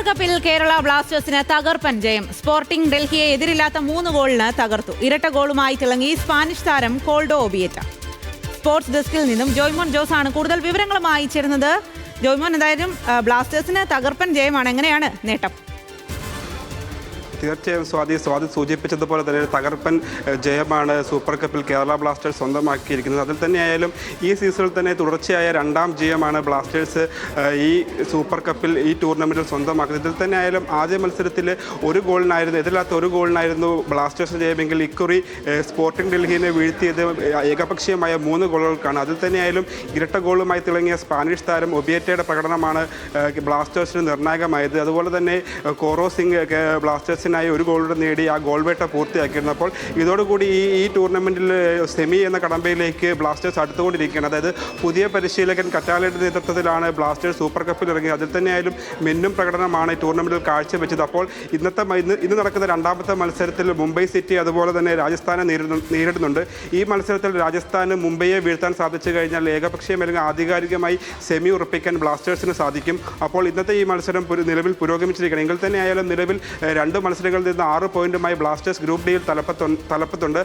കപ്പിൽ കേരള ബ്ലാസ്റ്റേഴ്സിന് തകർപ്പൻ ജയം. സ്പോർട്ടിംഗ് ഡൽഹിയെ എതിരില്ലാത്ത 3 ഗോളിന് തകർത്തു. ഇരട്ട ഗോളുമായി തിളങ്ങി സ്പാനിഷ് താരം കോൾഡോ ഒബിയേറ്റ. സ്പോർട്സ് ഡെസ്കിൽ നിന്നും ജോയ്മോൻ ജോസ് ആണ് കൂടുതൽ വിവരങ്ങളുമായി ചേരുന്നത്. ജോയ്മോൻ, എന്തായാലും ബ്ലാസ്റ്റേഴ്സിന് തകർപ്പൻ ജയമാണ്. എങ്ങനെയാണ് നേട്ടം? തീർച്ചയായും സ്വാതി സൂചിപ്പിച്ചതുപോലെ തന്നെ ഒരു തകർപ്പൻ ജയമാണ് സൂപ്പർ കപ്പിൽ കേരള ബ്ലാസ്റ്റേഴ്സ് സ്വന്തമാക്കിയിരിക്കുന്നത്. അതിൽ തന്നെയായാലും ഈ സീസണിൽ തന്നെ തുടർച്ചയായ 2ാം ജയമാണ് ബ്ലാസ്റ്റേഴ്സ് ഈ സൂപ്പർ കപ്പിൽ ഈ ടൂർണമെൻറ്റിൽ സ്വന്തമാക്കുന്നത്. ഇതിൽ തന്നെയായാലും ആദ്യ മത്സരത്തിൽ എതിരില്ലാത്ത ഒരു ഗോളിനായിരുന്നു ബ്ലാസ്റ്റേഴ്സ് ജയമെങ്കിൽ ഇക്കുറി സ്പോർട്ടിംഗ് ഡൽഹിയെ വീഴ്ത്തിയത് ഏകപക്ഷീയമായ 3 ഗോളുകൾക്കാണ്. അതിൽ തന്നെയായാലും ഇരട്ട ഗോളുമായി തിളങ്ങിയ സ്പാനിഷ് താരം ഒബിയേറ്റയുടെ പ്രകടനമാണ് ബ്ലാസ്റ്റേഴ്സിന് നിർണായകമായത്. അതുപോലെ തന്നെ കോറോ സിംഗ് ബ്ലാസ്റ്റേഴ്സിന് ഒരു ഗോളുടെ നേടി ആ ഗോൾ വേട്ട പൂർത്തിയാക്കിയിരുന്നു. അപ്പോൾ ഇതോടുകൂടി ഈ ടൂർണമെൻറ്റിൽ സെമി എന്ന കടമ്പയിലേക്ക് ബ്ലാസ്റ്റേഴ്സ് അടുത്തുകൊണ്ടിരിക്കുകയാണ്. അതായത് പുതിയ പരിശീലകൻ കറ്റാലയുടെ നേതൃത്വത്തിലാണ് ബ്ലാസ്റ്റേഴ്സ് സൂപ്പർ കപ്പിൽ ഇറങ്ങിയത്. അതിൽ തന്നെയായാലും മിന്നും പ്രകടനമാണ് ഈ ടൂർണമെൻറ്റിൽ കാഴ്ചവെച്ചത്. അപ്പോൾ ഇന്ന് നടക്കുന്ന 2ാമത്തെ മത്സരത്തിൽ മുംബൈ സിറ്റി അതുപോലെ തന്നെ രാജസ്ഥാനെ നേരിടുന്നുണ്ട്. ഈ മത്സരത്തിൽ രാജസ്ഥാന് മുംബൈയെ വീഴ്ത്താൻ സാധിച്ചു കഴിഞ്ഞാൽ ഏകപക്ഷീയം അല്ലെങ്കിൽ ആധികാരികമായി സെമി ഉറപ്പിക്കാൻ ബ്ലാസ്റ്റേഴ്സിന് സാധിക്കും. അപ്പോൾ ഇന്നത്തെ ഈ മത്സരം നിലവിൽ പുരോഗമിച്ചിരിക്കുകയാണ്. എങ്കിൽ തന്നെയായാലും നിലവിൽ 2 മത്സരങ്ങളിൽ നിന്ന് 6 പോയിന്റുമായി ബ്ലാസ്റ്റേഴ്സ് ഗ്രൂപ്പ് ഡിയിൽ തലപ്പത്തുണ്ട്.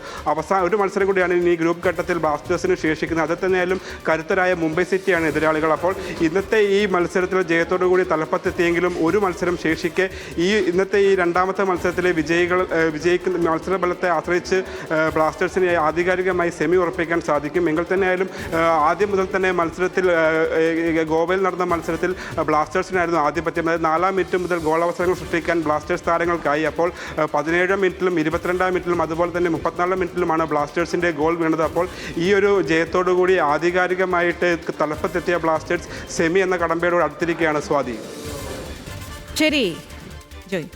ഒരു മത്സരം കൂടിയാണ് ഇനി ഈ ഗ്രൂപ്പ് ഘട്ടത്തിൽ ബ്ലാസ്റ്റേഴ്സിന് ശേഷിക്കുന്നത്. അതിൽ തന്നെയായാലും കരുത്തരായ മുംബൈ സിറ്റിയാണ് എതിരാളികൾ. അപ്പോൾ ഇന്നത്തെ ഈ മത്സരത്തിൽ ജയത്തോടു കൂടി തലപ്പത്തെത്തിയെങ്കിലും ഒരു മത്സരം ശേഷിക്കെ ഇന്നത്തെ ഈ 2ാമത്തെ മത്സരത്തിലെ വിജയിക്കുന്ന മത്സരബലത്തെ ആശ്രയിച്ച് ബ്ലാസ്റ്റേഴ്സിന് ആധികാരികമായി സെമി ഉറപ്പിക്കാൻ സാധിക്കും. എങ്കിൽ തന്നെയായാലും ആദ്യം മുതൽ തന്നെ മത്സരത്തിൽ ഗോവയിൽ നടന്ന മത്സരത്തിൽ ബ്ലാസ്റ്റേഴ്സിനായിരുന്നു ആധിപത്യം. അതായത് 4ാം മിനിറ്റ് മുതൽ ഗോളവസരങ്ങൾ സൃഷ്ടിക്കാൻ ബ്ലാസ്റ്റേഴ്സ് താരങ്ങൾക്കായി. അപ്പോൾ 17ാം മിനിറ്റിലും 22ാം മിനിറ്റിലും അതുപോലെ തന്നെ 34ാം മിനിറ്റിലുമാണ് ബ്ലാസ്റ്റേഴ്സിൻ്റെ ഗോൾ വീണത്. അപ്പോൾ ഈ ഒരു ജയത്തോടുകൂടി ആധികാരികമായിട്ട് തലപ്പത്തെത്തിയ ബ്ലാസ്റ്റേഴ്സ് സെമി എന്ന കടമ്പയോട് അടുത്തിരിക്കുകയാണ് സ്വാതി. ശരി ജോയ്.